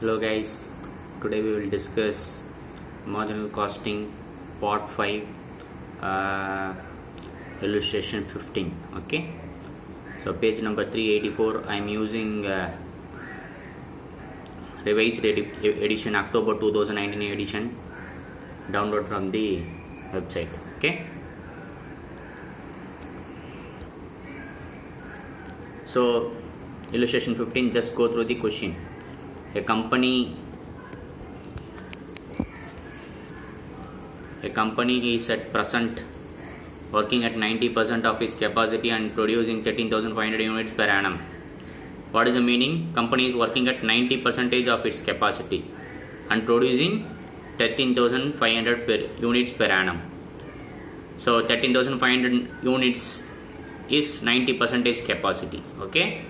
Hello guys, today we will discuss marginal costing part 5 illustration 15. Okay, so page number 384. I am using revised edition, October 2019 edition, download from the website. Okay, so illustration 15, just go through the question. A company is at present working at 90% of its capacity and producing 13,500 units per annum. What is the meaning? Company is working at 90% of its capacity and producing 13,500 units per annum. So 13,500 units is 90% capacity. Okay,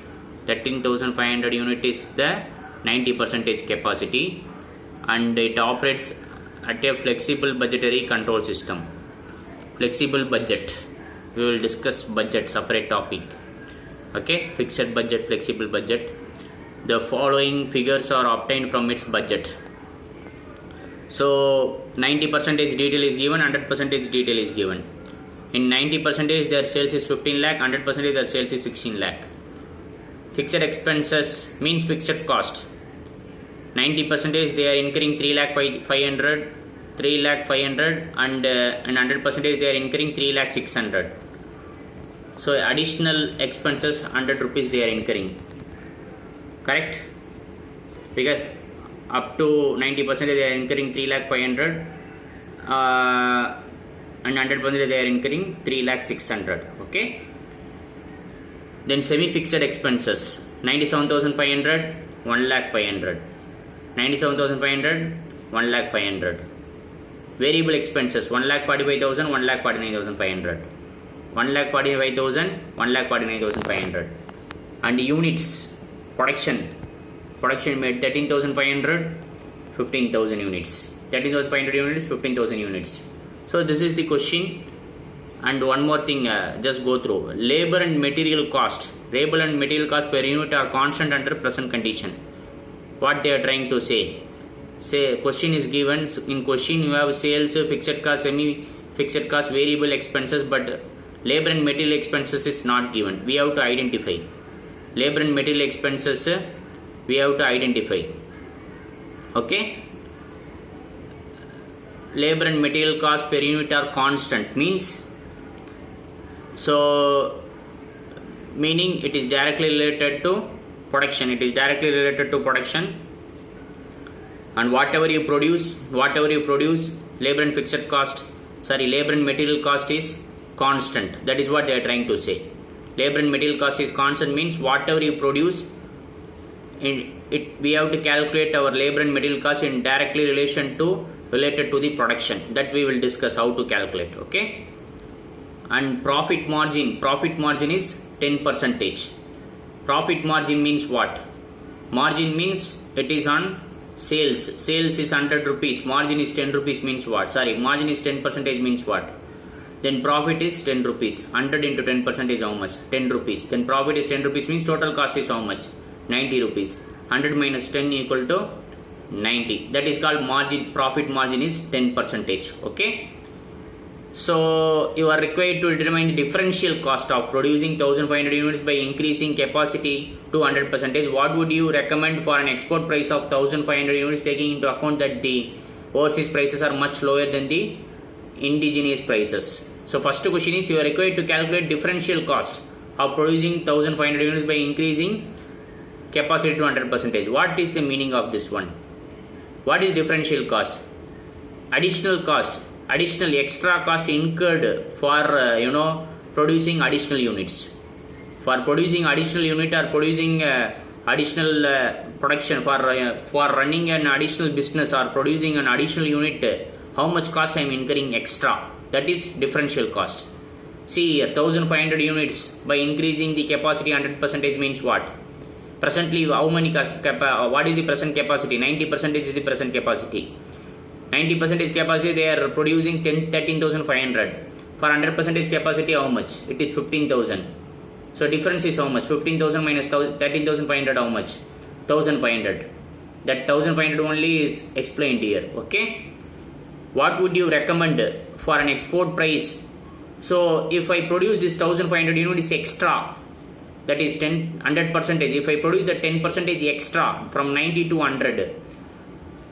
13,500 unit is the 90% capacity, and it operates at a flexible budgetary control system. Flexible budget, we will discuss budget, separate topic. Okay, fixed budget, flexible budget. The following figures are obtained from its budget. So 90% detail is given, 100% detail is given. In 90% their sales is 15 lakh, 100% their sales is 16 lakh. Fixed expenses means fixed cost. 90% they are incurring 3 lakh 500, 3 lakh 500, and 100% they are incurring 3 lakh 600. So additional expenses 100 rupees they are incurring. Correct? Because up to 90% they are incurring 3 lakh 500, and 100% they are incurring 3 lakh 600. Okay. Then semi-fixed expenses, 97,500, 1 lakh 500, 97,500, 1 lakh 500. Variable expenses, 1 lakh 45,000, 1 lakh 49,500, 1 lakh 45,000, 1 lakh 49,500. And units, production made 13,500, 15,000 units. 13,500 units, 15,000 units. So this is the question. And one more thing, just go through. Labor and material cost. Labor and material cost per unit are constant under present condition. What they are trying to say? Say question is given. In question you have sales, fixed cost, semi-fixed cost, variable expenses, but labor and material expenses is not given. We have to identify. Labor and material expenses we have to identify. Okay. Labor and material cost per unit are constant means, so meaning it is directly related to production. It is directly related to production, and whatever you produce, labor and fixed cost, labor and material cost is constant. That is what they are trying to say. Labor and material cost is constant means whatever you produce, we have to calculate our labor and material cost in directly related to the production. That we will discuss how to calculate. Okay. And profit margin is 10%. Profit margin means what? Margin means it is on sales. Sales is 100 rupees. Margin is 10 rupees means what? Margin is 10% means what? Then profit is 10 rupees. 100 into 10% is how much? 10 rupees. Then profit is 10 rupees means total cost is how much? 90 rupees. 100 minus 10 equal to 90. That is called margin. Profit margin is 10%. Okay. So you are required to determine the differential cost of producing 1,500 units by increasing capacity to 100%. What would you recommend for an export price of 1,500 units, taking into account that the overseas prices are much lower than the indigenous prices? So first question is, you are required to calculate differential cost of producing 1,500 units by increasing capacity to 100%. What is the meaning of this one? What is differential cost? Additional cost. Additional extra cost incurred for producing additional units. For producing additional unit or producing additional production, for running an additional business or producing an additional unit, how much cost I am incurring extra? That is differential cost. See here, 1,500 units by increasing the capacity 100% means what? Presently, how many what is the present capacity? 90% is the present capacity. 90% capacity, they are producing 13,500. For 100% capacity, how much? It is 15,000. So difference is how much? 15,000 minus 13,500, how much? 1,500. That 1500 only is explained here. Okay. What would you recommend for an export price? So if I produce this 1500 units extra, that is 100%. If I produce the 10% extra from 90 to 100,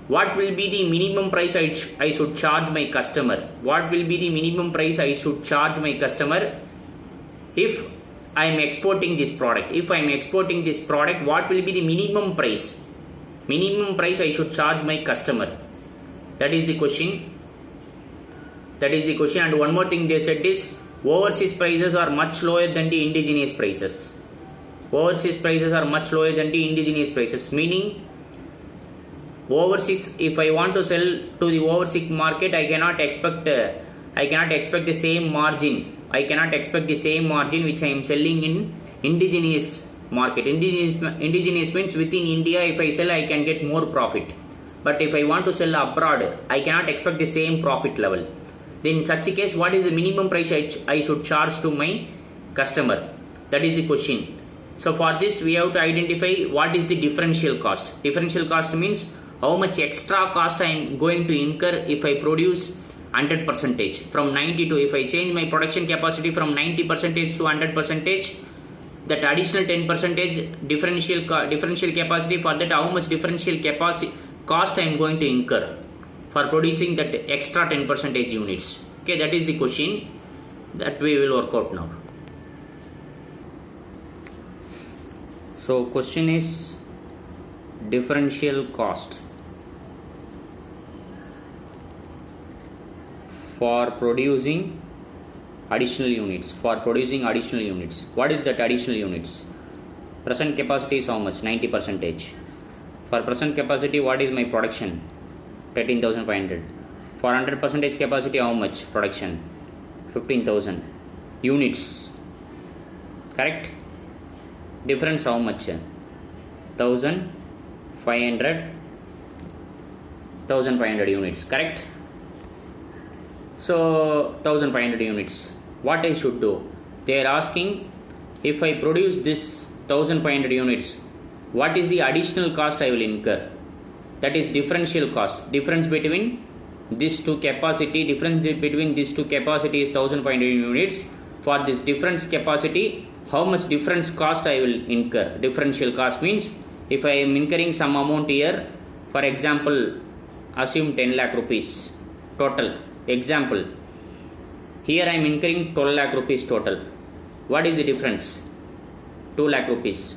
what will be the minimum price I should charge my customer? What will be the minimum price I should charge my customer if I am exporting this product? If I am exporting this product, what will be the minimum price? Minimum price I should charge my customer. That is the question. That is the question. And one more thing they said is, overseas prices are much lower than the indigenous prices. Overseas prices are much lower than the indigenous prices. Meaning, overseas, if I want to sell to the overseas market, I cannot expect the same margin. I cannot expect the same margin which I am selling in indigenous market. Indigenous means within India. If I sell, I can get more profit. But if I want to sell abroad, I cannot expect the same profit level. Then in such a case, what is the minimum price I should charge to my customer? That is the question. So for this, we have to identify what is the differential cost. Differential cost means how much extra cost I am going to incur if I produce 100% from 90 to, if I change my production capacity from 90% to 100%, that additional 10% differential capacity, for that how much differential capacity cost I am going to incur for producing that extra 10% units. Okay, that is the question that we will work out now. So question is differential cost for producing additional units. What is that additional units? Present capacity is how much? 90%. For present capacity, what is my production? 13,500. For 100% capacity, how much production? 15,000 units. Correct? Difference how much? 1,500 units. Correct? So 1,500 units. What I should do? They are asking, if I produce this 1,500 units, what is the additional cost I will incur? That is differential cost. Difference between these two capacity. Difference between these two capacity is 1,500 units. For this difference capacity, how much difference cost I will incur? Differential cost means if I am incurring some amount here, for example, assume 10 lakh rupees total. Example, here I am incurring 12 lakh rupees total. What is the difference? 2 lakh rupees.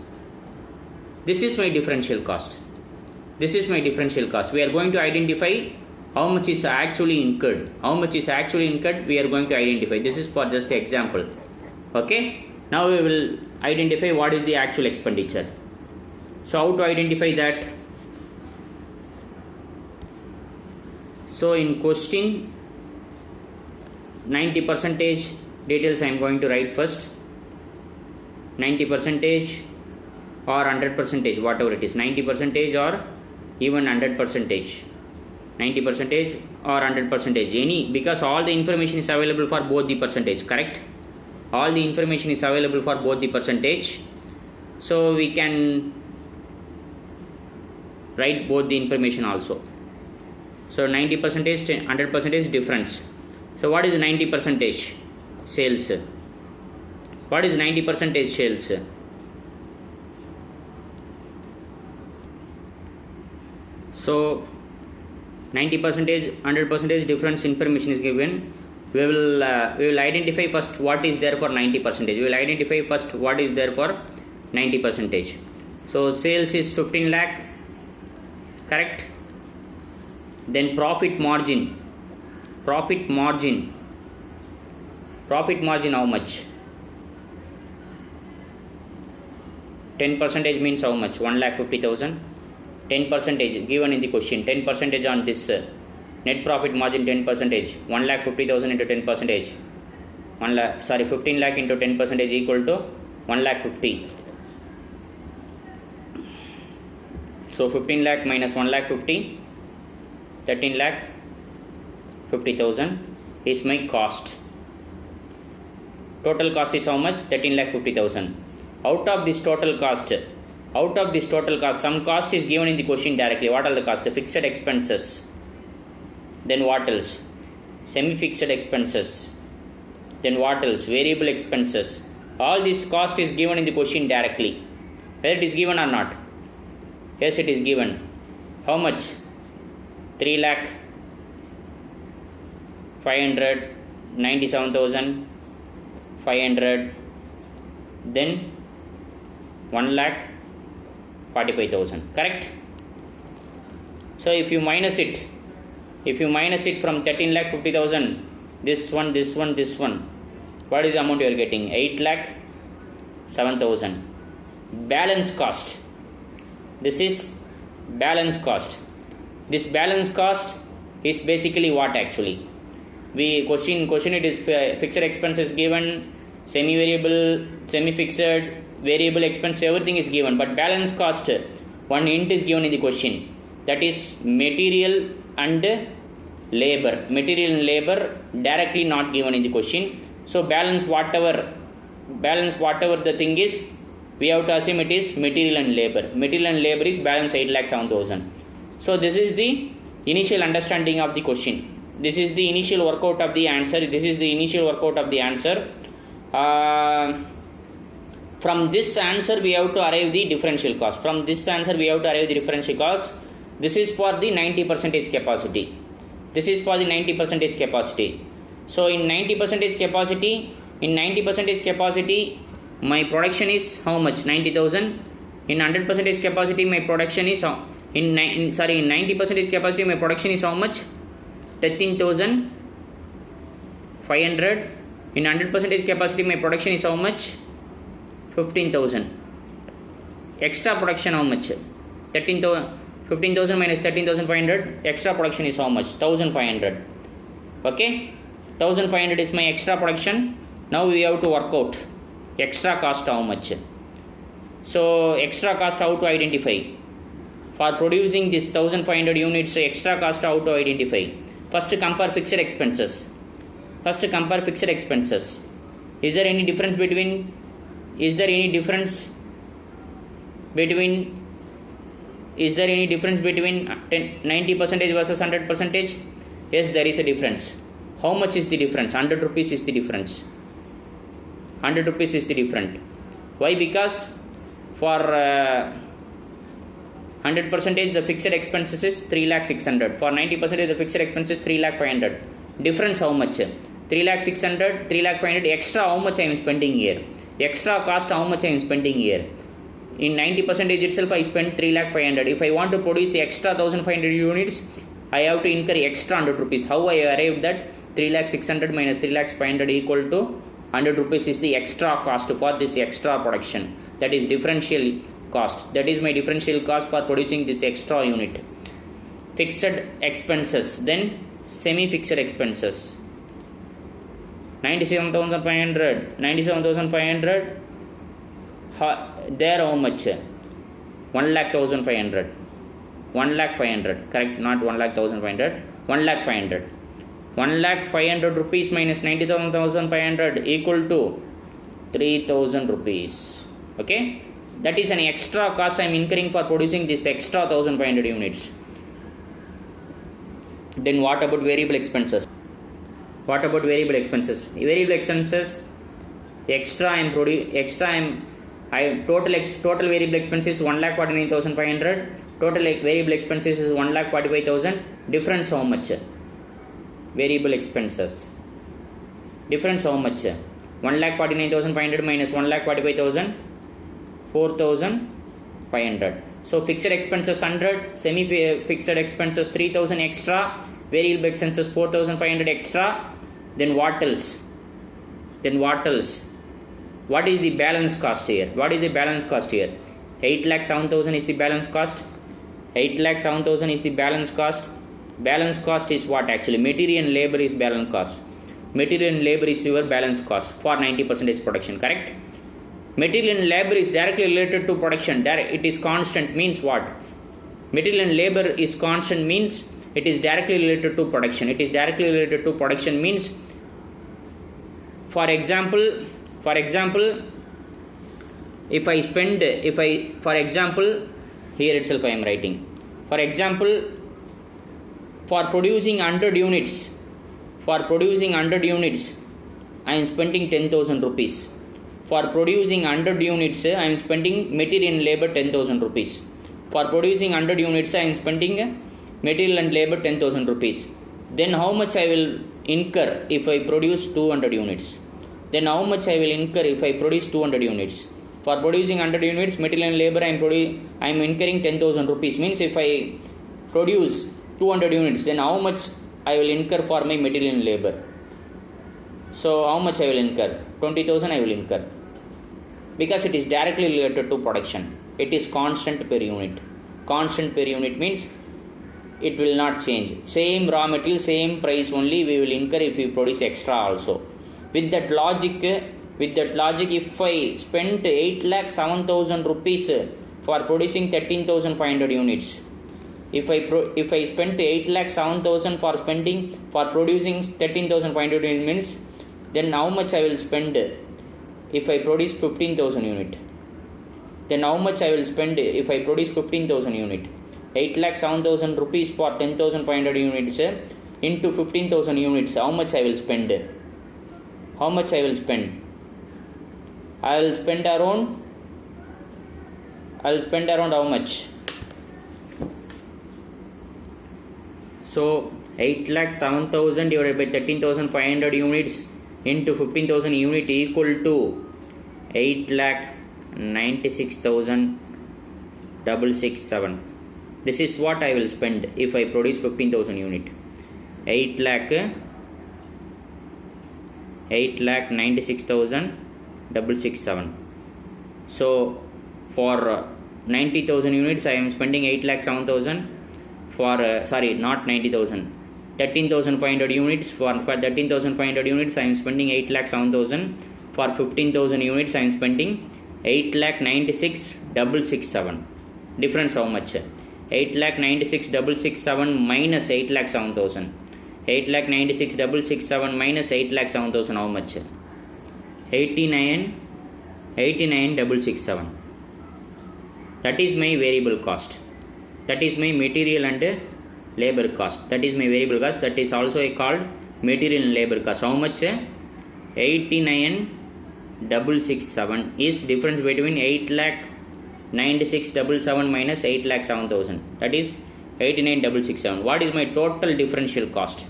This is my differential cost. We are going to identify how much is actually incurred. We are going to identify. This is for just example. Okay. Now we will identify what is the actual expenditure. So how to identify that? So in question, 90% details I am going to write first. 90% or 100%, whatever it is, 90% or even 100%. 90% or 100%, any, because all the information is available for both the percentage. Correct? All the information is available for both the percentage, so we can write both the information also. So 90%, 100% difference. So what is 90% sales? What is 90% sales? So 90%, 100% difference information is given. We will identify first what is there for 90%. We will identify first what is there for 90%. So sales is 15 lakh. Correct? Then profit margin how much? 10% means how much? 1,50,000. 10% given in the question. 10% on this net profit margin. 10%. 1,50,000 into 10%. 15 lakh into 10% equal to 1,50,000. So 15 lakh minus 1,50,000, 13,50,000 is my cost. Total cost is how much? 13,50,000. Out of this total cost, Out of this total cost, some cost is given in the question directly. What are the costs? The fixed expenses. Then what else? Semi-fixed expenses. Then what else? Variable expenses. All this cost is given in the question directly. Whether it is given or not? Yes, it is given. How much? 3,597,500. Then 1,45,000. Correct? So if you minus it from 13,50,000, this one, what is the amount you are getting? 8,07,000. Balance cost. This is balance cost. This balance cost is basically what actually? We question it is fixed expenses given, semi-variable, semi-fixed, variable expense, everything is given. But balance cost, one int is given in the question. That is material and labor. Material and labor directly not given in the question. So balance whatever the thing is, we have to assume it is material and labor. Material and labor is balance 8,07,000. So this is the initial understanding of the question. This is the initial workout of the answer. From this answer we have to arrive the differential cost. This is for the 90% capacity. So in 90% capacity, my production is how much? 90,000. In 100% capacity, my production is in 90% capacity, my production is how much? 13,500. In 100% capacity, my production is how much? 15,000. Extra production how much? 15,000 minus 13,500. Extra production is how much? 1,500. Okay, 1,500 is my extra production. Now we have to work out extra cost how much. So extra cost how to identify? For producing this 1,500 units, extra cost how to identify? First compare fixed expenses. Is there any difference between 90% versus 100%? Yes, there is a difference. How much is the difference? 100 rupees is the difference. 100 rupees is the difference. Why? Because for 100% the fixed expenses is 3,600,000. For 90% the fixed expenses 3,500,000. Difference how much? 3,600,000, 3,500,000. Extra how much I am spending here? Extra cost how much I am spending here? In 90% itself I spend 3,500,000. If I want to produce extra 1,500 units, I have to incur extra 100 rupees. How I arrived that 3,600,000 minus 3,500,000 equal to 100 rupees is the extra cost for this extra production. That is differential cost. That is my differential cost for producing this extra unit. Fixed expenses, then semi-fixed expenses. 97,500. There how much? 1,05,500. 1,05,500. Correct, not 1,05,500. 1,05,500. 1,05,500 rupees minus 97,500 equal to 3,000 rupees. Okay, that is an extra cost I am incurring for producing this extra 1,500 units. Then what about variable expenses? Variable expenses, total variable expenses 1,49,500. Total variable expenses is 1,45,000. Difference how much? Variable expenses. Difference how much? 1,49,500 minus 1,45,000. 4,500. So fixed expenses 100, semi-fixed expenses 3,000 extra, variable expenses 4,500 extra. Then what else? What is the balance cost here? 8,07,000 is the balance cost. 8,07,000 is the balance cost. Balance cost is what actually? Material and labor is balance cost. Material and labor is your balance cost for 90% production, correct? Material and labor is directly related to production. It is constant means what? Material and labor is constant means it is directly related to production. It is directly related to production means, for example, for example, here itself I am writing, for example, for producing 100 units, I am spending 10,000 rupees. For producing 100 units, I am spending material and labor 10,000 rupees. For producing 100 units, I am spending material and labor 10,000 rupees. Then how much I will incur if I produce 200 units? Then how much I will incur if I produce 200 units? For producing 100 units, material and labor I am incurring 10,000 rupees. Means if I produce 200 units, then how much I will incur for my material and labor? So how much I will incur? 20,000 I will incur. Because it is directly related to production. It is constant per unit. Constant per unit means it will not change. Same raw material, same price only we will incur if we produce extra also. With that logic, if I spend 8,07,000 rupees for producing 13,500 units, if I spend 8,07,000 for producing 13,500 units, means then how much I will spend if I produce 15,000 unit? Then how much I will spend if I produce 15,000 unit? 8,07,000 rupees for 10,500 units into 15,000 units. How much I will spend? How much I will spend? I will spend around how much? So 8,07,000 divided by 13,500 units into 15,000 unit equal to 8,96,667. This is what I will spend if I produce 15,000 unit. 8,96,667. So for 90,000 units I am spending 8,07,000. For not 90,000, 13,500 units. For 13,500 units I am spending 8,07,000. For 15,000 units I am spending 8,96,667. Difference how much? 8,96,667 minus 8,07,000. 8,96,667 minus 8,07,000 how much? 89,667. That is my variable cost. That is my material and labor cost. That is my variable cost. That is also called material and labor cost. How much? 89,667 is difference between 8,96,777 minus 8,07,000. That is 89,667. What is my total differential cost?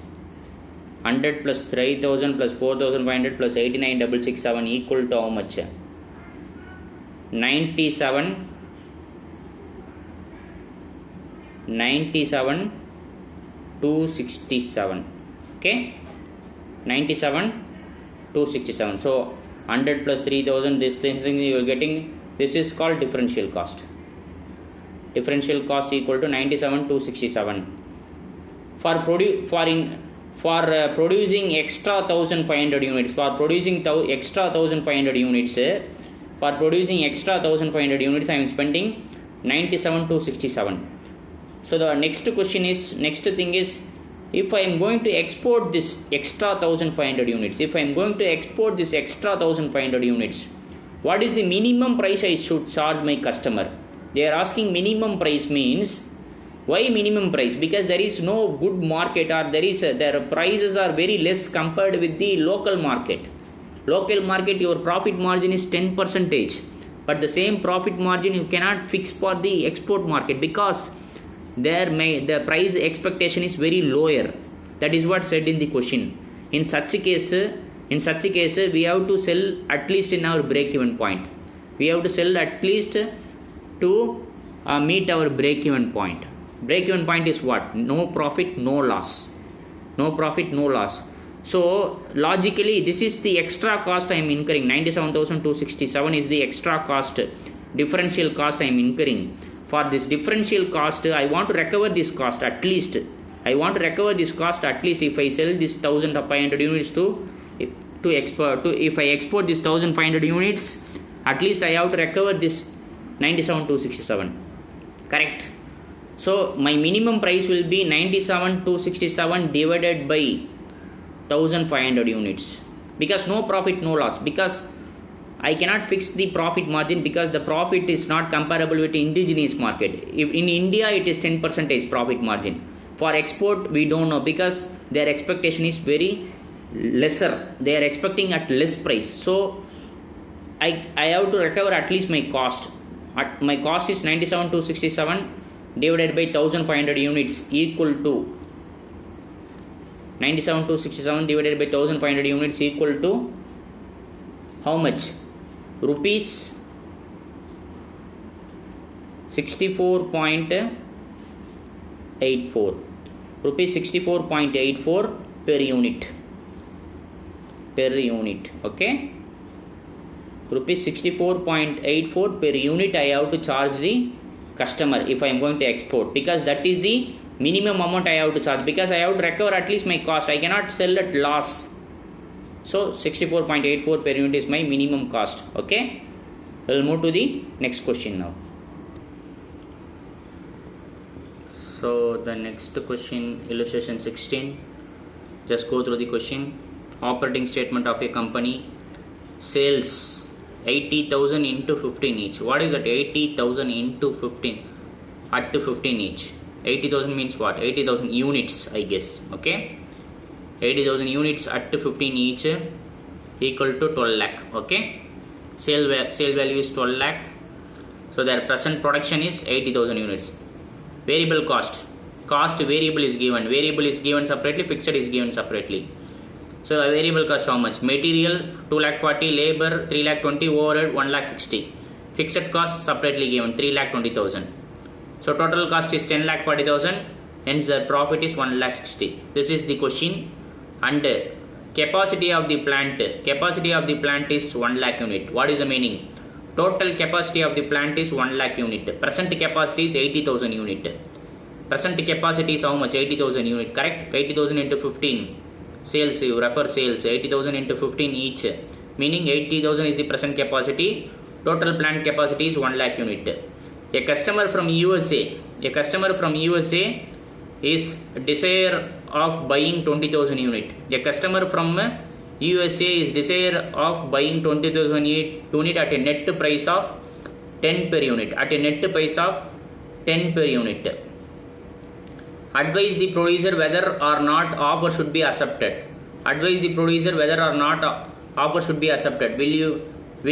100 plus 3,000 plus 4,500 plus 89,667 equal to how much? 97,267. Okay, 97,267. So 100 plus 3,000, this thing you are getting. This is called differential cost. Differential cost equal to 97,267. For producing extra 1,500 units. For producing extra 1,500 units. For producing extra 1,500 units, I am spending 97,267. So the next thing is, if I am going to export this extra 1,500 units, what is the minimum price I should charge my customer? They are asking minimum price means, why minimum price? Because there is no good market, or their prices are very less compared with the local market. Local market, your profit margin is 10%, but the same profit margin you cannot fix for the export market, because the price expectation is very lower. That is what said in the question. In such a case we have to sell at least in our break even point. We have to sell at least to meet our break even point. Break even point is what? No profit, no loss. No profit, no loss. So logically this is the extra cost I am incurring. 97,267 is the extra cost, differential cost I am incurring. For this differential cost, I want to recover this cost at least. If I sell this 1,500 units if I export this 1,500 units, at least I have to recover this 97,267. Correct? So my minimum price will be 97,267 divided by 1,500 units. Because no profit, no loss. Because I cannot fix the profit margin because the profit is not comparable with indigenous market. If in India it is 10% profit margin. For export we don't know because their expectation is very lesser. They are expecting at less price. So I have to recover at least my cost. My cost is 97,267 divided by 1500 units equal to 97,267 divided by 1500 units equal to how much? Rupees 64.84. Rupees 64.84 per unit. Okay. Rupees 64.84 per unit I have to charge the customer if I am going to export, because that is the minimum amount I have to charge, because I have to recover at least my cost. I cannot sell at loss. So 64.84 per unit is my minimum cost. Okay, we'll move to the next question now. So the next question, illustration 16. Just go through the question. Operating statement of a company. Sales 80,000 into 15 each. What is that? 80,000 into 15 at 15 each. 80,000 means what? 80,000 units, I guess. Okay, 80,000 units at 15 each equal to 12 lakh. Okay, sale value is 12 lakh. So their present production is 80,000 units. Variable cost variable is given. Variable is given separately, fixed is given separately. So a variable cost how much? Material 2,40,000, labor 3,20,000, overhead 1,60,000. Fixed cost separately given 3,20,000. So total cost is 10,40,000. Hence the profit is 1,60,000. This is the question. And capacity of the plant is 1 lakh unit. What is the meaning? Total capacity of the plant is 1 lakh unit. Present capacity is 80,000 unit. Present capacity is how much? 80,000 unit. Correct? 80,000 into 15. Sales, you refer sales. 80,000 into 15 each. Meaning 80,000 is the present capacity. Total plant capacity is 1 lakh unit. A customer from USA is desire of buying 20,000 unit. A customer from USA is desire of buying 20,000 unit at a net price of 10 per unit. Advise the producer whether or not offer should be accepted. Will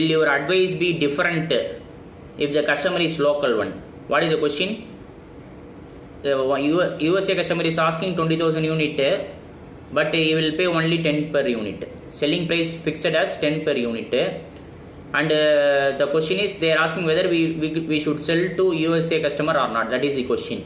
your advice be different if the customer is local one? What is the question? USA customer is asking 20,000 unit, but he will pay only 10 per unit. Selling price fixed as 10 per unit. And the question is, they are asking whether we should sell to USA customer or not. That is the question.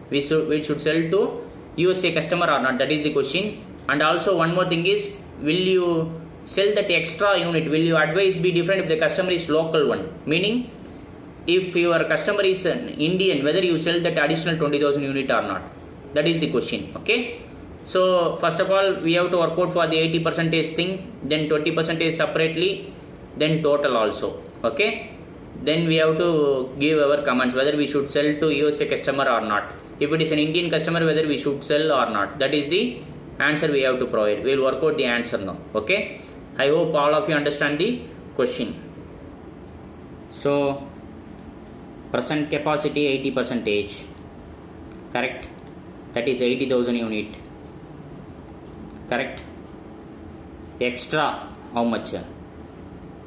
We should sell to USA customer or not. That is the question. And also one more thing is, will you sell that extra unit? Will your advice be different if the customer is local one? Meaning, if your customer is an Indian, whether you sell that additional 20,000 unit or not. That is the question. Okay. So first of all, we have to work out for the 80% thing, then 20% separately, then total also. Okay. Then we have to give our comments whether we should sell to USA customer or not. If it is an Indian customer, whether we should sell or not. That is the answer we have to provide. We will work out the answer now. Okay. I hope all of you understand the question. So present capacity 80%. Correct. That is 80,000 unit. Correct. Extra how much?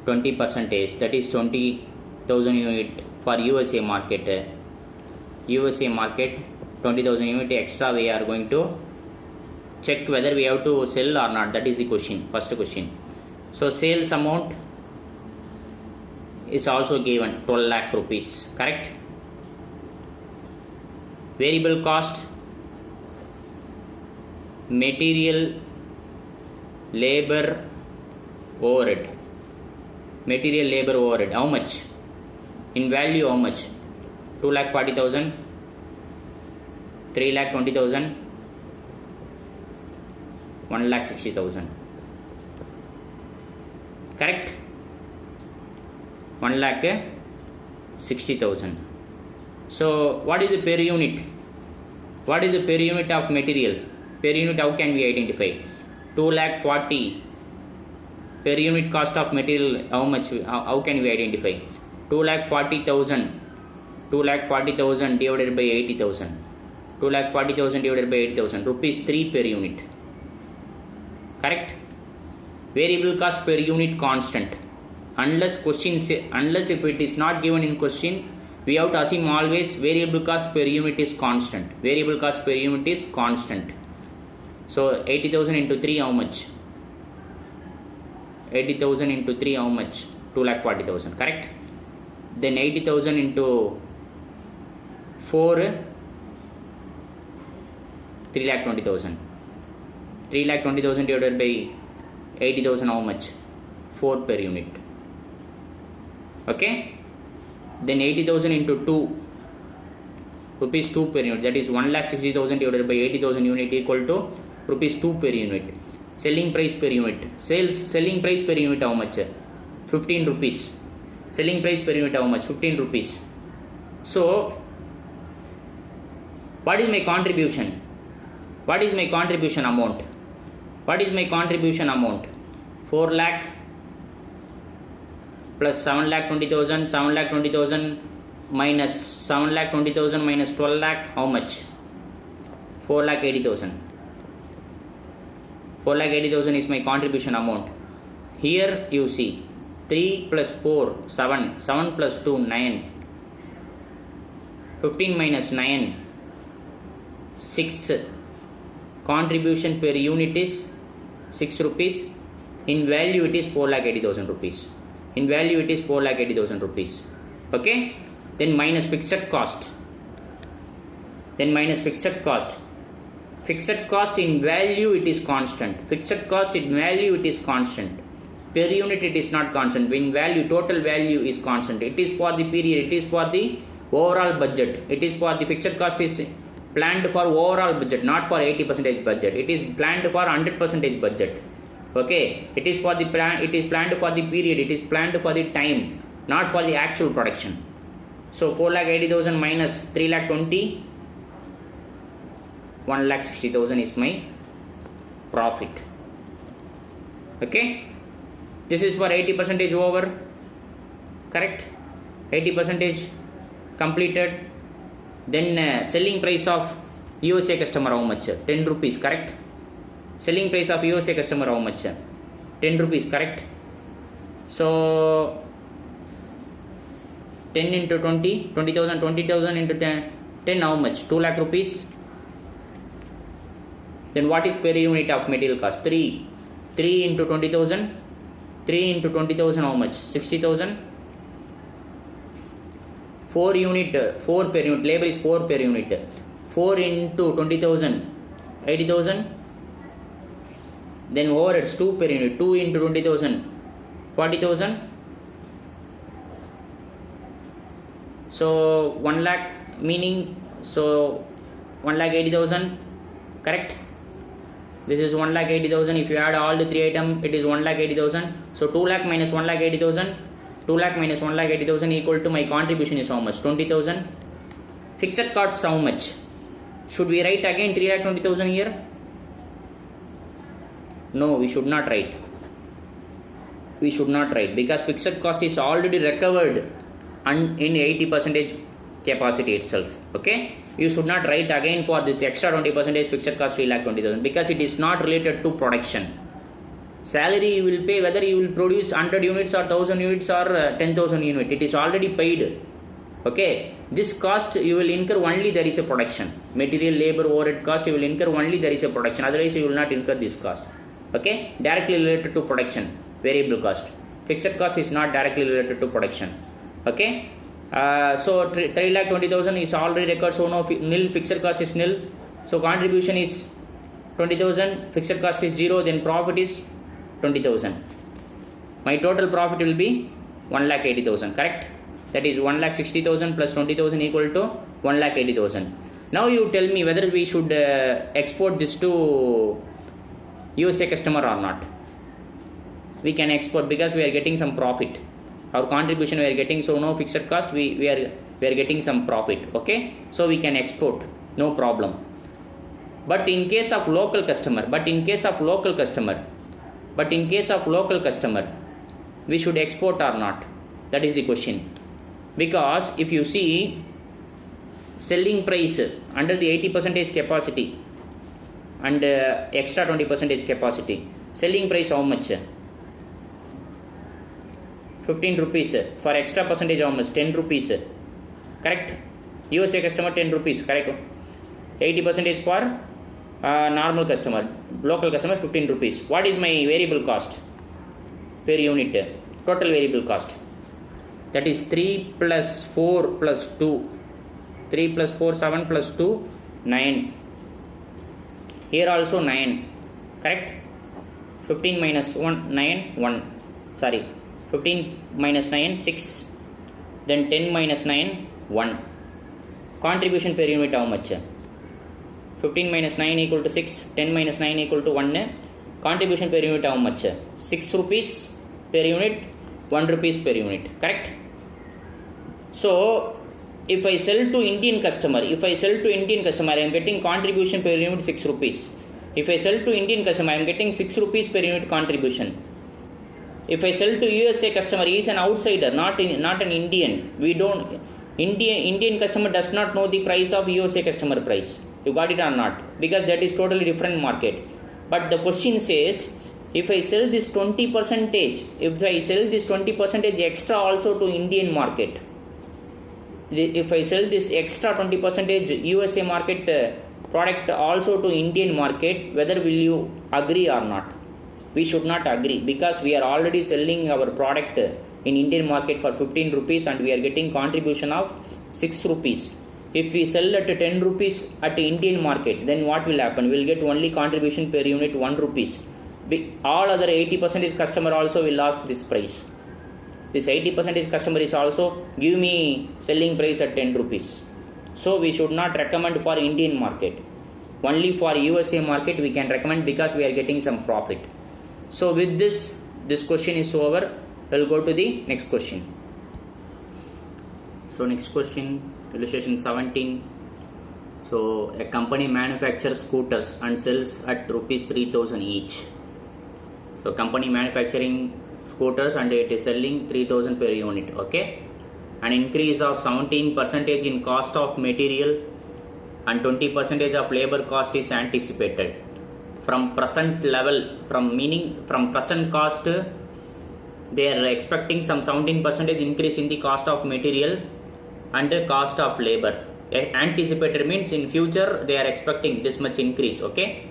20%. That is 20,000 unit for USA market. 20,000 unit extra we are going to check whether we have to sell or not. That is the question. First question. So sales amount is also given 12 lakh rupees. Correct. Variable cost, material, labor, overhead. How much? In value how much? 2,40,000, 3,20,000, 1,60,000. Correct. 1,60,000. So what is the per unit? What is the per unit of material? Per unit how can we identify? 2,40,000 Per unit cost of material, how much? How can we identify? 2,40,000. 2,40,000 divided by 80,000. 2,40,000 divided by 80,000. Rupees 3 per unit. Correct? Variable cost per unit constant. Unless if it is not given in question, we have to assume always variable cost per unit is constant. Variable cost per unit is constant. So 80,000 into 3 how much? 80,000 into 3 how much? 2,40,000. Correct? Then 80,000 into 4, 3,20,000. 3,20,000 divided by 80,000 how much? 4 per unit. Okay? Then 80,000 into 2, rupees 2 per unit. That is 1,60,000 divided by 80,000 unit equal to rupees 2 per unit. Selling price per unit. Selling price per unit how much? 15 rupees. Selling price per unit how much? 15 rupees. So, what is my contribution? What is my contribution amount? What is my contribution amount? 4 lakh plus 7,20,000. 7,20,000 minus 7,20,000 minus 12 lakh how much? 4,80,000. 4,80,000 is my contribution amount. Here you see 3 plus 4 7. 7 plus 2 9. 15 minus 9 6. Contribution per unit is 6 rupees. In value it is 4,80,000 rupees. In value it is 4,80,000 rupees. Okay? Then minus fixed cost. Then minus fixed cost. Fixed cost in value it is constant. Fixed cost in value it is constant. Per unit it is not constant. In value, total value is constant. It is for the period. It is for the overall budget. It is for the fixed cost is planned for overall budget, not for 80% budget. It is planned for 100% budget. Okay, it is for the plan. It is planned for the period. It is planned for the time, not for the actual production. So 4,80,000 minus 3,20,000, 1,60,000 is my profit. Okay, this is for 80% over. Correct? 80% completed. Then selling price of USA customer how much? 10 rupees. Correct? Selling price of USA customer how much? 10 rupees. Correct? So 10 into 20, 20,000, 20,000 into 10 how much? 2 lakh rupees. Then what is per unit of material cost? 3. 3 into 20,000. 3 into 20,000 how much? 60,000. 4 unit, 4 per unit. Labor is 4 per unit. 4 into 20,000, 80,000. Then overheads 2 per unit. 2 into 20,000, 40,000. So 1 lakh meaning, so 1,80,000. Correct? This is 1,80,000. If you add all the 3 items, it is 1,80,000. So 2 lakh minus 1,80,000. 2 lakh minus 1,80,000 equal to my contribution is how much? 20,000. Fixed costs how much? Should we write again 3,20,000 here? No, we should not write. We should not write because fixed cost is already recovered in 80% capacity itself. Okay? You should not write again for this extra 20% fixed cost 3,20,000 because it is not related to production. Salary you will pay whether you will produce 100 units or 1000 units or 10,000 units. It is already paid. Okay, this cost you will incur only there is a production. Material, labor, overhead cost you will incur only there is a production. Otherwise you will not incur this cost. Okay, directly related to production, variable cost. Fixed cost is not directly related to production. Okay, so 3,20,000 is already recorded. So no nil, fixed cost is nil. So contribution is 20,000. Fixed cost is 0. Then profit is 20,000. My total profit will be 1,80,000. Correct? That is 1,60,000 plus 20,000 equal to 1,80,000. Now you tell me whether we should export this to USA customer or not. We can export because we are getting some profit. Our contribution we are getting, so no fixed cost. We are getting some profit. Okay, so we can export, no problem. But in case of local customer, But in case of local customer, we should export or not? That is the question. Because if you see selling price under the 80% capacity and extra 20% capacity, selling price how much? 15 rupees. For extra percentage how much? 10 rupees. Correct? USA customer 10 rupees. Correct? 80% for normal customer. Local customer 15 rupees. What is my variable cost per unit? Total variable cost. That is 3 plus 4 plus 2. 3 plus 4, 7 plus 2, 9. Here also 9. Correct? 15 minus 1, 9, 1. Sorry. 15 minus 9, 6. Then 10 minus 9, 1. Contribution per unit how much? 15 minus 9 equal to 6. 10 minus 9 equal to 1. Contribution per unit how much? 6 rupees per unit, 1 rupees per unit. Correct? So, if I sell to Indian customer, I am getting contribution per unit 6 rupees. If I sell to Indian customer, I am getting 6 rupees per unit contribution. If I sell to USA customer, he is an outsider, not an Indian. Indian customer does not know the price of USA customer price. You got it or not? Because that is totally different market. But the question says, if I sell this 20%, extra also to Indian market, if I sell this extra 20% USA market product also to Indian market, whether will you agree or not? We should not agree, because we are already selling our product in Indian market for 15 rupees and we are getting contribution of 6 rupees. If we sell at 10 rupees at Indian market, then what will happen? We will get only contribution per unit 1 rupees. All other 80% customer also will ask this price. This 80% customer is also give me selling price at 10 rupees. So we should not recommend for Indian market. Only for USA market we can recommend, because we are getting some profit. So with this question is over. We'll go to the next question. So next question, illustration 17. So a company manufactures scooters and sells at rupees 3,000 each. So company manufacturing scooters and it is selling 3,000 per unit. Okay, an increase of 17% in cost of material and 20% of labor cost is anticipated. From present level, from present cost, they are expecting some 17% increase in the cost of material and the cost of labor. Anticipated means in future they are expecting this much increase. Okay,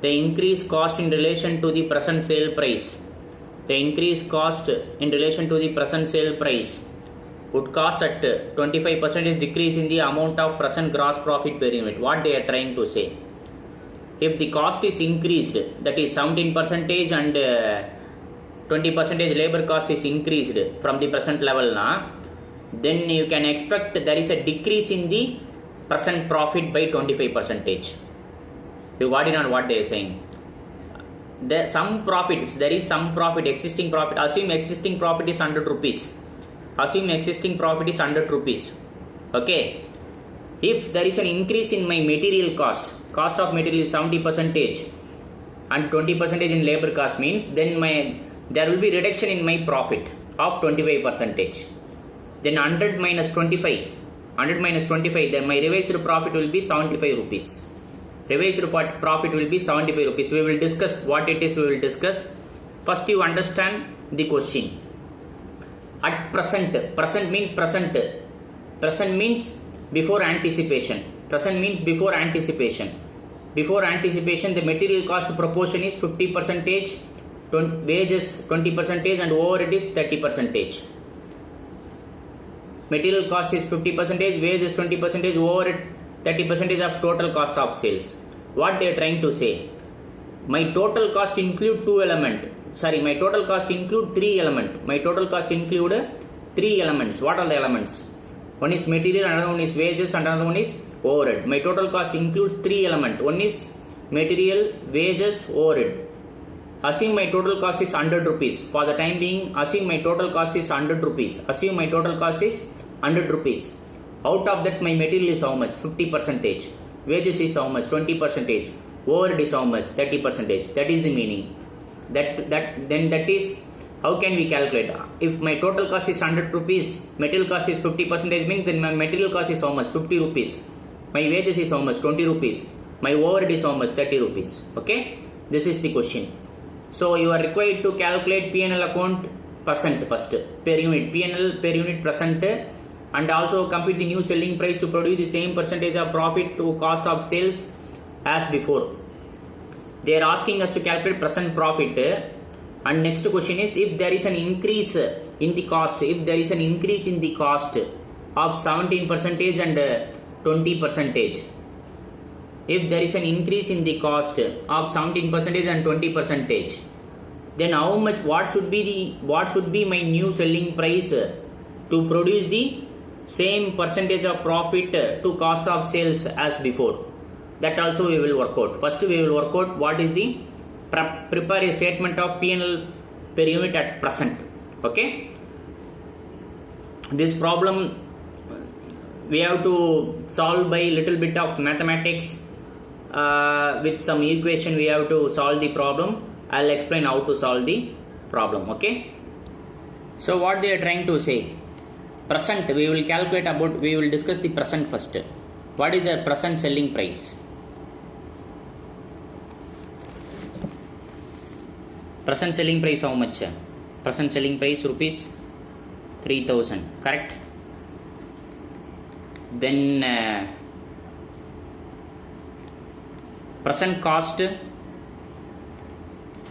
the increased cost in relation to the present sale price. The increased cost in relation to the present sale price would cost at 25% decrease in the amount of present gross profit per unit. What they are trying to say? If the cost is increased, that is 17% and 20% labor cost is increased from the present level now, then you can expect there is a decrease in the present profit by 25%. You got it on what they are saying? There is some profit, existing profit. Assume existing profit is 100 rupees. Okay. If there is an increase in my material cost of material is 70% and 20% in labor cost, means then there will be reduction in my profit of 25%. Then 100 minus 25, then my revised profit will be 75 rupees. Revised profit will be 75 rupees. We will discuss what it is. First you understand the question. At present means present. Present means before anticipation. Before anticipation, the material cost proportion is 50%, wages 20% and overhead is 30%. Material cost is 50%, wages 20%, overhead 30% of total cost of sales. What they are trying to say? My total cost include three elements. What are the elements? One is material, another one is wages, and another one is overhead. My total cost includes three elements. One is material, wages, overhead. Assume my total cost is 100 rupees. For the time being, assume my total cost is 100 rupees. Out of that, my material is how much? 50%. Wages is how much? 20%. Overhead is how much? 30%. That is the meaning. That is how can we calculate? If my total cost is 100 rupees, material cost is 50% means then my material cost is how much? 50 rupees. My wages is how much? 20 rupees. My overhead is how much? 30 rupees. Okay, this is the question. So you are required to calculate P&L account percent first per unit, P&L per unit percent, and also compute the new selling price to produce the same percentage of profit to cost of sales as before. They are asking us to calculate present profit. And next question is, if there is an increase in the cost, if there is an increase in the cost of 17% and 20%, if there is an increase in the cost of 17% and 20%, then how much? What should be my new selling price to produce the same percentage of profit to cost of sales as before? That also we will work out. First we will work out what is the prepare a statement of P&L per unit at present. Okay, this problem we have to solve by little bit of mathematics. With some equation we have to solve the problem. I'll explain how to solve the problem. Okay, so what they are trying to say, present we will calculate about, we will discuss the present first. What is the present selling price? Present selling price how much? Present selling price rupees 3000, correct? Then present cost,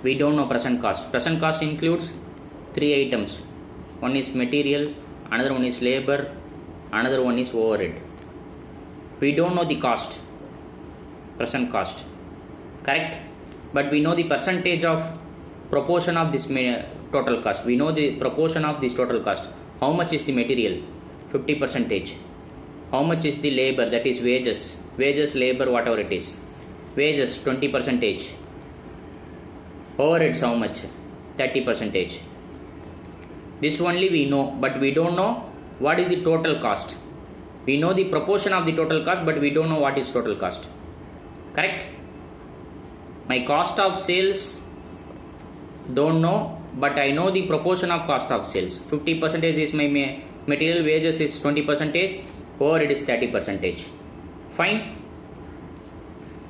we don't know present cost. Present cost includes 3 items. One is material, another one is labor, another one is overhead. We don't know the cost, present cost, correct? But we know the percentage of proportion of this total cost. We know the proportion of this total cost. How much is the material? 50%. How much is the labor? That is wages, labor, whatever it is. Wages 20%. Overheads how much? 30%. This only we know, but we don't know what is the total cost. We know the proportion of the total cost, but we don't know what is total cost. Correct? My cost of sales don't know, but I know the proportion of cost of sales. 50% is my material, wages is 20%, overhead is 30%. Fine.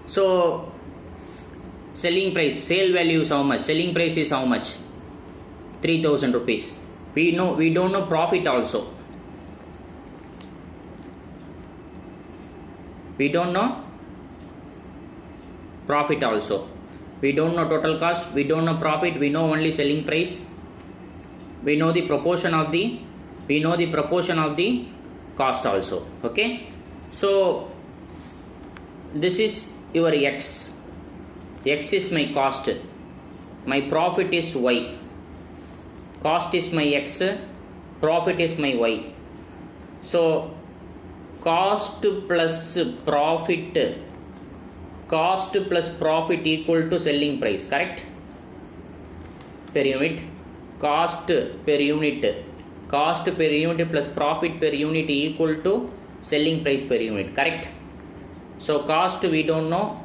So selling price, sale value is how much? Selling price is how much? 3000 rupees. We don't know profit also. We don't know profit also. We don't know total cost, we don't know profit, we know only selling price. We know the proportion of the cost also. Okay, so this is your X. X is my cost, my profit is Y. Cost is my X, profit is my Y. So cost plus profit equal to selling price, correct? Per unit, cost per unit plus profit per unit equal to selling price per unit, correct? So cost we don't know,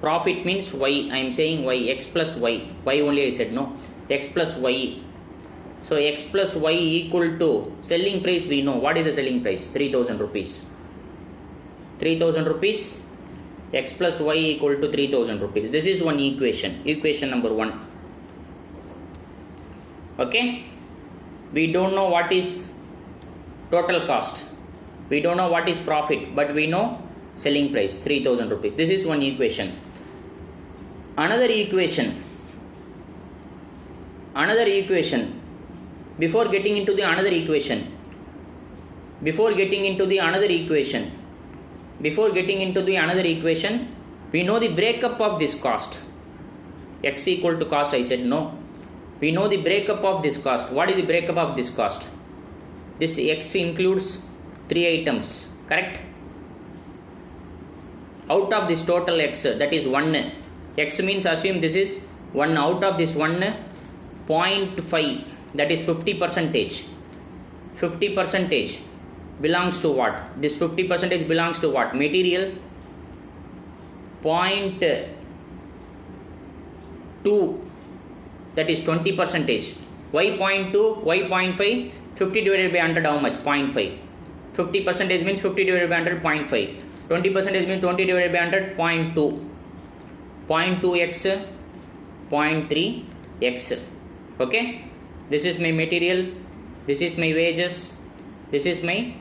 profit means Y, I am saying Y, X plus Y, Y only I said, no, X plus Y. So X plus Y equal to selling price we know. What is the selling price? 3000 rupees. 3000 rupees, X plus Y equal to 3000 rupees. This is one equation number 1. Okay, we don't know what is total cost, we don't know what is profit, but we know selling price 3000 rupees. This is one equation. Another equation, before getting into the another equation, we know the breakup of this cost. X equal to cost, I said no. We know the breakup of this cost. What is the breakup of this cost? This X includes 3 items, correct? Out of this total X, that is 1. X means assume this is 1. Out of this 1, 0.5, that is 50%. 50% belongs to what? This 50% belongs to what? Material. 2, that is 20 percentage. Y 0.2, Y 0.5, 50 divided by 100 how much? 0.5. 50 percentage means 50 divided by 100, 0.5. 20 percentage means 20 divided by 100, 0.2. 0.2x, 0.3x. Okay, this is my material, this is my wages, this is my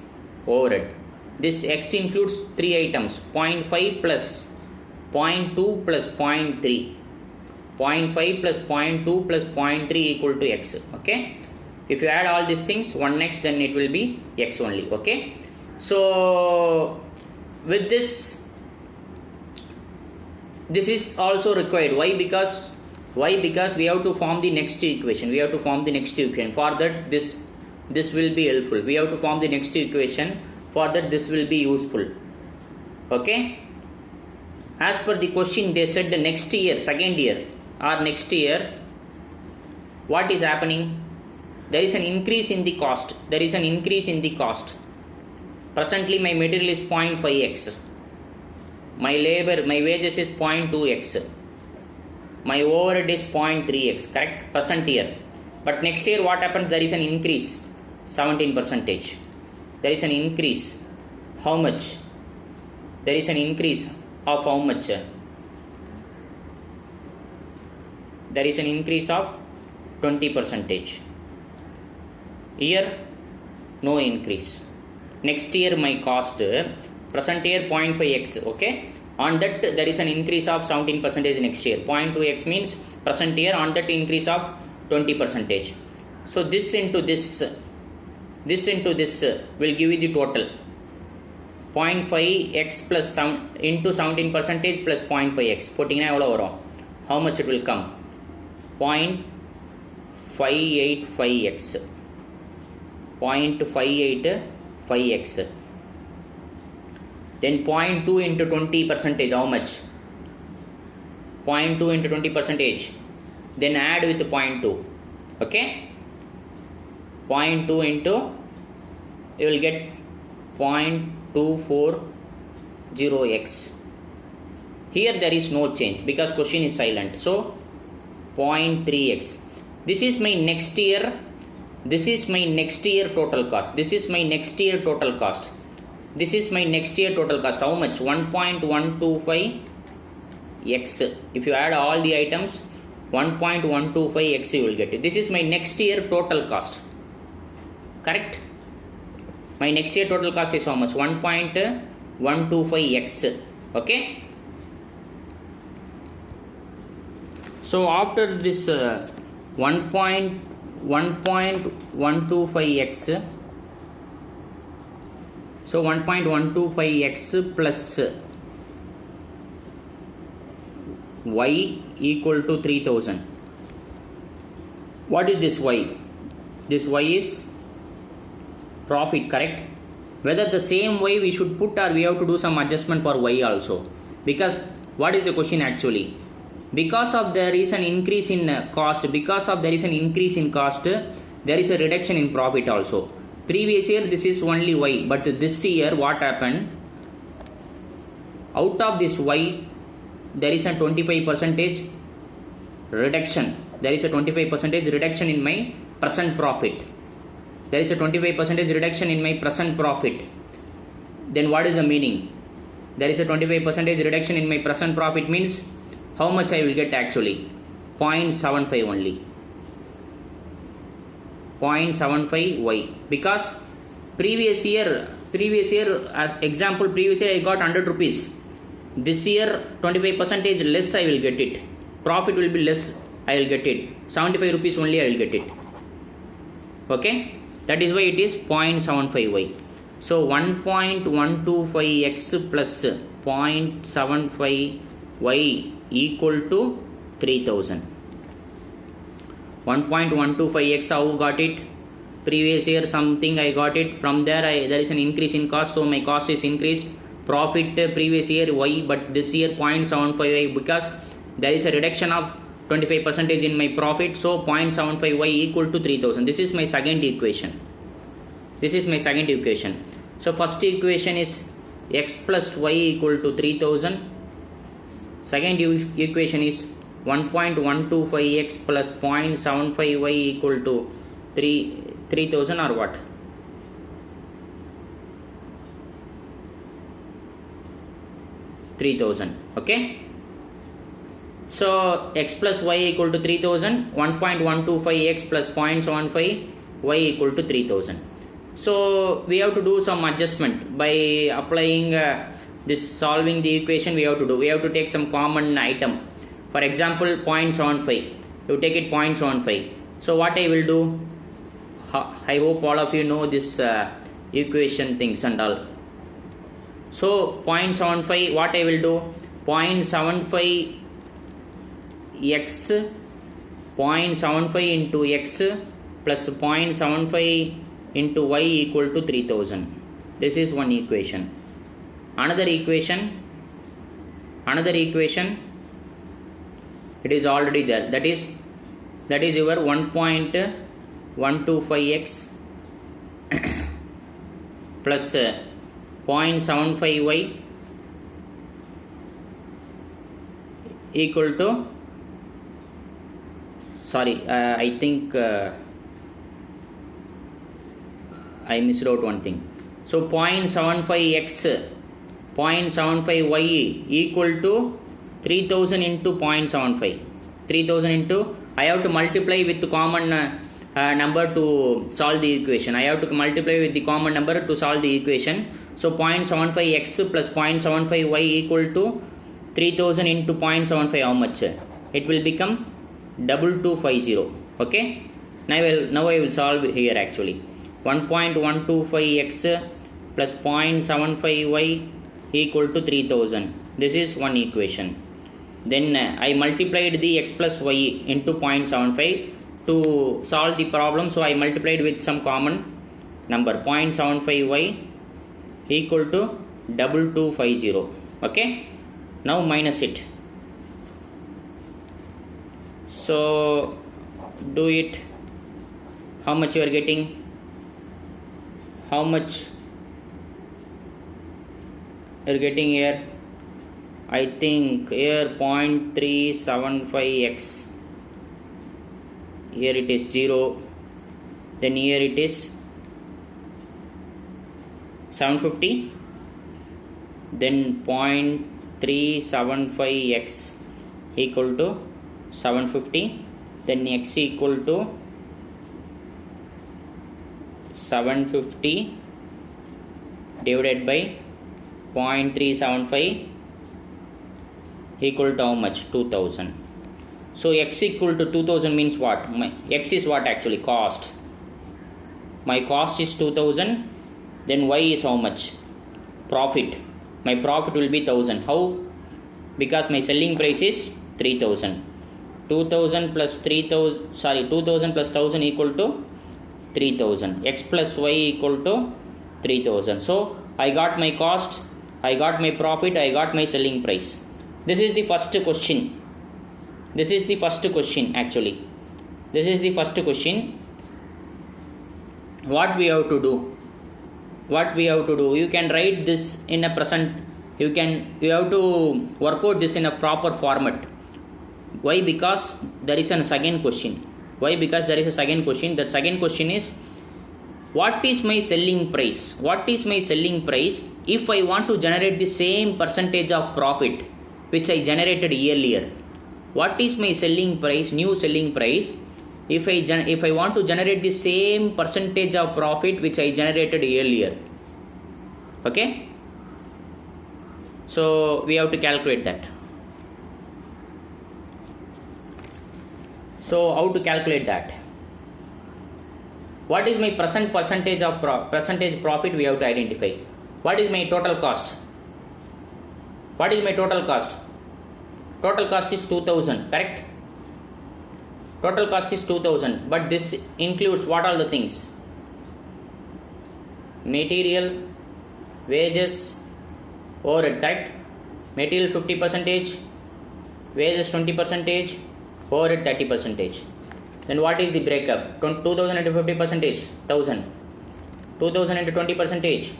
overhead. This x includes 3 items, 0.5 plus 0.2 plus 0.3. 0.5 plus 0.2 plus 0.3 equal to x. Okay, if you add all these things 1x, then it will be x only. Okay, so with this is also required. Why? Because we have to form the next equation. For that this will be helpful. We have to form the next equation. For that this will be useful. Okay, as per the question, they said the next year, second year or next year, what is happening? There is an increase in the cost. Presently my material is 0.5x. My wages is 0.2x. My overhead is 0.3x, correct? Present year. But next year what happens? There is an increase, 17%. There is an increase. How much? There is an increase of how much? There is an increase of 20%. Here, no increase. Next year my cost, present year 0.5x, okay? On that there is an increase of 17% next year. 0.2x means present year, on that increase of 20%. So this into this will give you the total. 0.5x plus into 17% plus 0.5x. How much it will come? 0.585x. 0.585x. Then 0.2 into 20%, how much? 0.2 into 20%. Then add with 0.2. Okay? 0.2 into, you will get 0.240x. Here there is no change because question is silent. So 0.3x. This is my next year. This is my next year total cost. How much? 1.125x. If you add all the items, 1.125x you will get it. This is my next year total cost. Correct? My next year total cost is how much? 1.125x. Okay? So after this 1.125x, so 1.125x plus y equal to 3000. What is this y? This y is profit, correct? Whether the same y we should put, or we have to do some adjustment for y also, because what is the question actually? Because of there is an increase in cost, there is a reduction in profit also. Previous year this is only y, but this year what happened? Out of this y there is a 25% reduction. There is a 25% reduction in my present profit. Then what is the meaning? There is a 25% reduction in my present profit means how much I will get actually? 0.75 only. 0.75y. Because previous year as example, previous year I got 100 rupees. This year 25% less I will get it. Profit will be less, I will get it. 75 rupees only I will get it. Okay? That is why it is 0.75y. So 1.125x plus 0.75y equal to 3000. 1.125x, how got it? Previous year something I got it. From there there is an increase in cost, so my cost is increased. Profit previous year y, but this year 0.75y, because there is a reduction of 25% in my profit, so 0.75y equal to 3000. This is my second equation. So first equation is x plus y equal to 3000. Second equation is 1.125x plus 0.75y equal to 3000 or what? Okay. So x plus y equal to 3000, 1.125x plus 0.75 y equal to 3000. So we have to do some adjustment by applying this solving the equation. We have to take some common item. For example, 0.75. You take it 0.75. So what I will do, I hope all of you know this equation things and all. So 0.75, what I will do, 0.75 x 0.75 into x plus 0.75 into y equal to 3000. This is one equation. Another equation, it is already there. That is your 1.125x plus 0.75y equal to, sorry, I think I missed out one thing. So 0.75x 0.75y equal to 3000 into 0.75. 3000 into, I have to multiply with the common number to solve the equation. I have to multiply with the common number to solve the equation. So 0.75x plus 0.75y equal to 3000 into 0.75, how much? It will become 2250. Okay. Now I will solve here actually. 1.125x plus 0.75y equal to 3000. This is one equation. Then I multiplied the x plus y into 0.75 to solve the problem. So I multiplied with some common number. 0.75y equal to 2250. Okay. Now minus it. So do it. How much you are getting? How much you are getting here? I think here 0.375x. Here it is 0. Then here it is 750. Then 0.375x equal to 750. Then x equal to 750 divided by 0.375 equal to how much? 2000. So x equal to 2000 means what? My x is what actually? Cost. My cost is 2000. Then y is how much? Profit. My profit will be 1000. How? Because my selling price is 3000. 2000 plus 3000, sorry, 2000 plus 1000 equal to 3000. X plus y equal to 3000. So I got my cost, I got my profit, I got my selling price. This is the first question. This is the first question actually. This is the first question. What we have to do? What we have to do? You can write this in a present. You have to work out this in a proper format. Why? Because there is a second question. Why? Because there is a second question. That second question is, what is my selling price? What is my selling price if I want to generate the same percentage of profit which I generated earlier? What is my selling price, new selling price, if I want to generate the same percentage of profit which I generated earlier? Okay. So we have to calculate that. So how to calculate that? What is my present percentage of percentage profit? We have to identify. What is my total cost? What is my total cost? Total cost is 2000, correct? Total cost is 2000, but this includes what all the things? Material, wages, overhead, correct? Material 50%, wages 20%, overhead 30%. Then what is the breakup? 2000 into 50%, 1000. 2000 into 20%,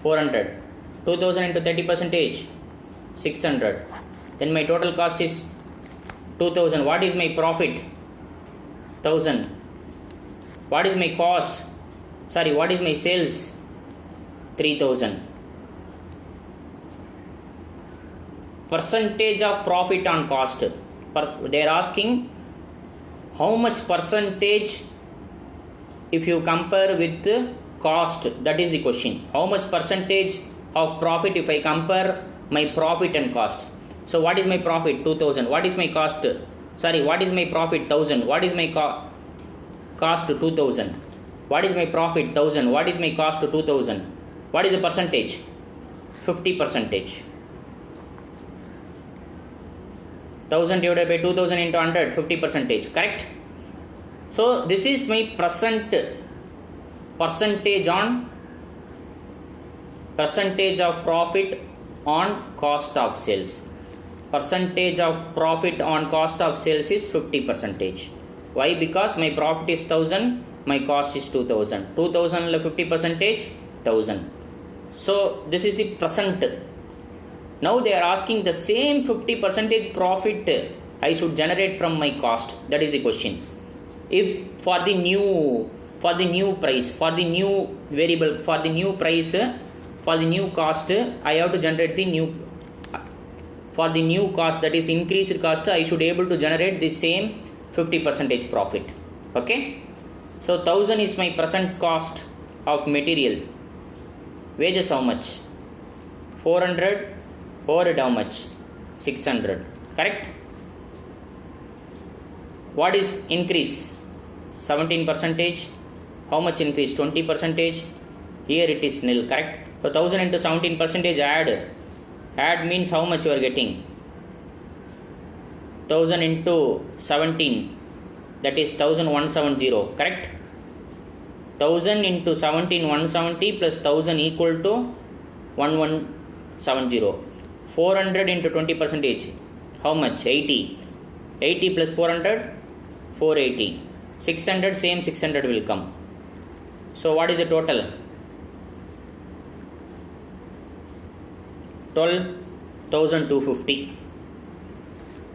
400. 2000 into 30%, 600. Then my total cost is 2000. What is my profit? 1000. What is my cost? Sorry, what is my sales? 3000. Percentage of profit on cost. They are asking how much percentage if you compare with the cost. That is the question. How much percentage of profit if I compare my profit and cost? So what is my profit? 2000. What is my cost? Sorry, what is my profit? 1000. What is my cost? 2000. What is my profit? 1000. What is my cost? 2000. What is the percentage? 50 percentage. 1000 divided by 2000 into 100, 50 percentage. Correct? So this is my percentage of profit on cost of sales. Percentage of profit on cost of sales is 50 percentage. Why? Because my profit is 1000, my cost is 2000. 2000 50 percentage, 1000. So this is the present. Now they are asking the same 50 percentage profit I should generate from my cost. That is the question. If for the new price, for the new variable, for the new price, for the new cost, I have to generate the new. For the new cost, that is increased cost, I should able to generate the same 50 percentage profit. Okay. So 1000 is my present cost of material. Wages how much? 400. Overhead how much? 600. Correct? What is increase? 17 percentage. How much increase? 20 percentage. Here it is nil. Correct? So 1000 into 17 percentage add means how much you are getting? 1000 into 17, that is 1170. Correct? 1000 into 17, 170 plus 1000 equal to 1170. 400 into 20 percentage, how much? 80. 80 plus 400, 480. 600, same 600 will come. So what is the total? 12,250.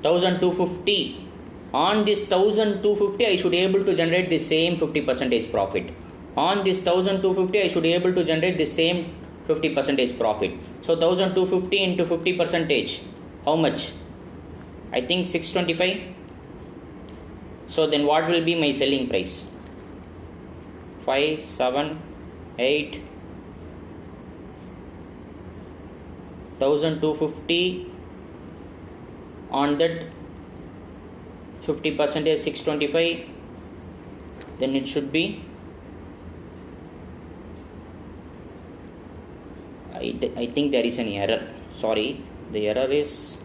1250. On this 1250 I should able to generate the same 50 percentage profit. On this 1250 I should able to generate the same 50 percentage profit. So 1250 into 50 percentage, how much? I think 625. So then what will be my selling price? 5, 7, 8, 1250 on that 50 percentage 625, then it should be I think there is an error. Sorry, the error is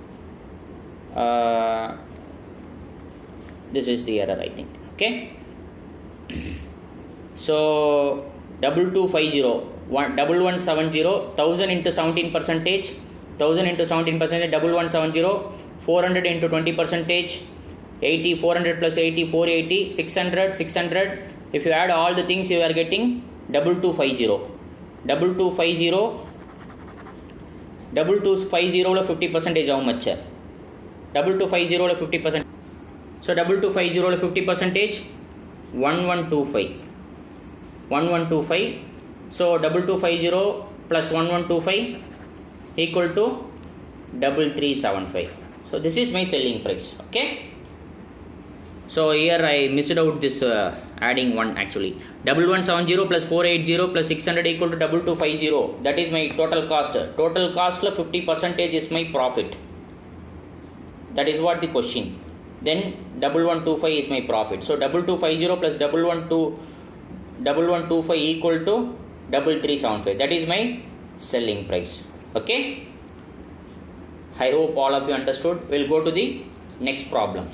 this is the error I think. Okay. So 2250, 1170, 1000 into 17 percentage, 1000 into 17 percentage, 1170, 400 into 20 percentage, 80, 400 plus 80, 480, 600, 600. If you add all the things, you are getting 2250. 2250 50 percentage how much? 2250 50 percent. So 2250 50 percentage 1125. 1125. So 2250 plus 1125 equal to 3375. So this is my selling price. Okay. So here I missed out this adding one actually. 1170 plus 480 plus 600 equal to 2250. That is my total cost. Total cost 50 percentage is my profit. That is what the question. Then 1125 is my profit. So 2250 plus 1125 equal to 3375. That is my selling price. Okay. I hope all of you understood. We'll go to the next problem.